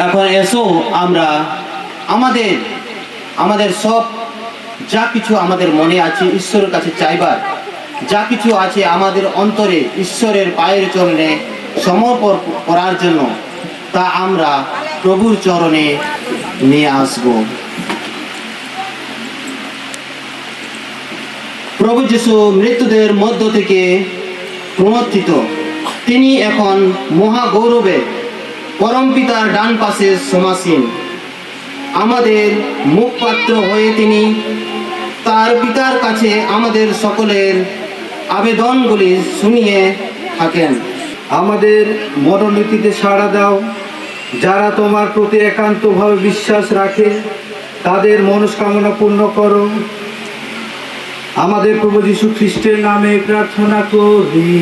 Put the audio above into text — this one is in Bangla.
এখন এসো আমরা আমাদের আমাদের সব যা কিছু আমাদের মনে আছে ঈশ্বরের কাছে চাইবার, যা কিছু আছে আমাদের অন্তরে ঈশ্বরের পায়ের চরণে সমর্পণ করার জন্য, তা আমরা প্রভুর চরণে নিয়ে আসব। প্রভু যিশু মৃত্যুদের মধ্য থেকে পুনরুত্থিত। তিনি এখন মহাগৌরবে পরম পিতার ডান পাশে সমাসীন। আমাদের মুখপাত্র হয়ে তিনি তার পিতার কাছে আমাদের সকলের আবেদনগুলি শুনিয়ে থাকেন। আমাদের মনোনীতিতে সাড়া দাও, যারা তোমার প্রতি একান্তভাবে বিশ্বাস রাখে তাদের মনস্কামনা পূর্ণ করো। আমাদের প্রভু যীশু খ্রিস্টের নামে প্রার্থনা করি।